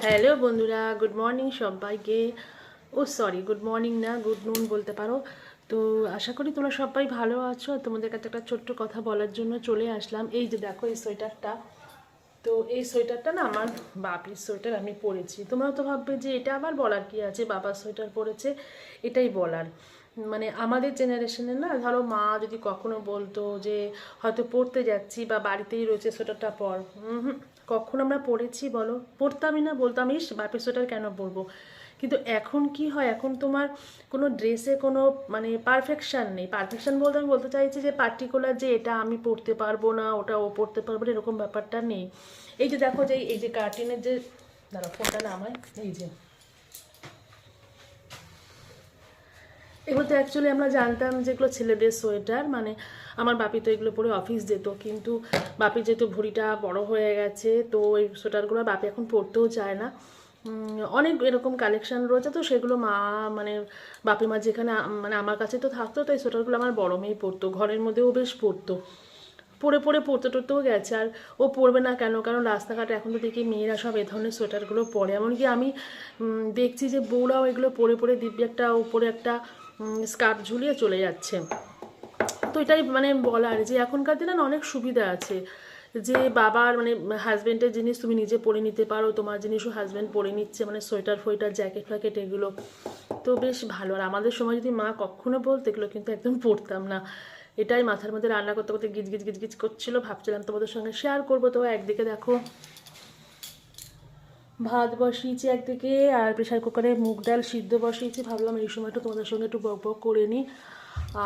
Hello বন্ধুরা, good morning সবাইকে। ও sorry, good morning না, গুড নুন বলতে পারো। তো আশা করি তোমরা সবাই ভালো আছো। তোমাদের কাছে একটা ছোট্ট কথা বলার জন্য চলে আসলাম। এই যে দেখো এই সোয়েটারটা, তো এই সোয়েটারটা না আমার বাপির সোয়েটার, আমি পরেছি। তোমরা তো ভাববে যে এটা আবার বলার কি আছে, বাবার সোয়েটার পরেছে, এটাই বলার। মানে আমাদের জেনারেশনে না, ধরো মা যদি কখনো বলতো যে হয়তো পড়তে যাচ্ছি বা বাড়িতেই রয়েছে সোয়েটারটা পর, কখন আমরা পড়েছি বলো? পড়তামই না, বলতাম ইস বাপের সোয়েটার কেন পরবো। কিন্তু এখন কি হয়, এখন তোমার কোনো ড্রেসে কোনো মানে পারফেকশান নেই। পারফেকশান বলতে আমি বলতে চাইছি যে পার্টিকুলার যে এটা আমি পড়তে পারবো না, ওটা ও পড়তে পারবো না, এরকম ব্যাপারটা নেই। এই যে দেখো যে এই যে কার্টিনের যে, দাঁড়া ফোনটা নামায়, এই যে এগুলো তো অ্যাকচুয়ালি আমরা জানতাম যেগুলো ছেলেদের সোয়েটার। মানে আমার বাপি তো এগুলো পরে অফিস যেত, কিন্তু বাপি যেহেতু ভুঁড়িটা বড় হয়ে গেছে, তো এই সোয়েটারগুলো বাপি এখন পরতেও চায় না। অনেক এরকম কালেকশান রয়েছে, তো সেগুলো মা মানে বাপি মা যেখানে মানে আমার কাছে তো থাকতো, তো এই সোয়েটারগুলো আমার বড় মেয়ে পরতো, ঘরের মধ্যেও বেশ পরতো, পরে পরে পড়তে টরতেও গেছে। আর ও পরবে না কেন, কারণ রাস্তাঘাটে এখন তো দেখি মেয়েরা সব এ ধরনের সোয়েটারগুলো পরে। এমনকি আমি দেখছি যে বউরাও এগুলো পরে পরে দিব্যি একটা উপরে একটা স্কার্ফ ঝুলিয়ে চলে যাচ্ছে। তো এটাই মানে বলার যে এখনকার দিনে না অনেক সুবিধা আছে, যে বাবার মানে হাজব্যান্ডের জিনিস তুমি নিজে পরে নিতে পারো, তোমার জিনিসও হাজব্যান্ড পরে নিচ্ছে, মানে সোয়েটার ফোয়েটার জ্যাকেট ফ্যাকেট এগুলো তো বেশ ভালো। আর আমাদের সময় যদি মা কখনো বলতো, এগুলো কিন্তু একদম পড়তাম না। এটাই মাথার মধ্যে রান্না করতে করতে গিজ গিজ গিজ গিজ করছিল, ভাবছিলাম তোমাদের সঙ্গে শেয়ার করবো। তো একদিকে দেখো ভাত বসিয়েছি একদিকে, আর প্রেশার কুকারে মুগ ডাল সিদ্ধ বসিয়েছি, ভাবলাম এই সময়টা তোমাদের সঙ্গে একটু বক বক করে নিই।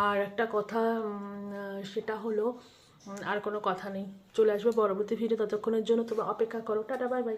আর একটা কথা, সেটা হলো আর কোনো কথা নেই, চলে আসবে পরবর্তী ভিডিও, ততক্ষণের জন্য তোমরা অপেক্ষা করো। Tata, bye bye.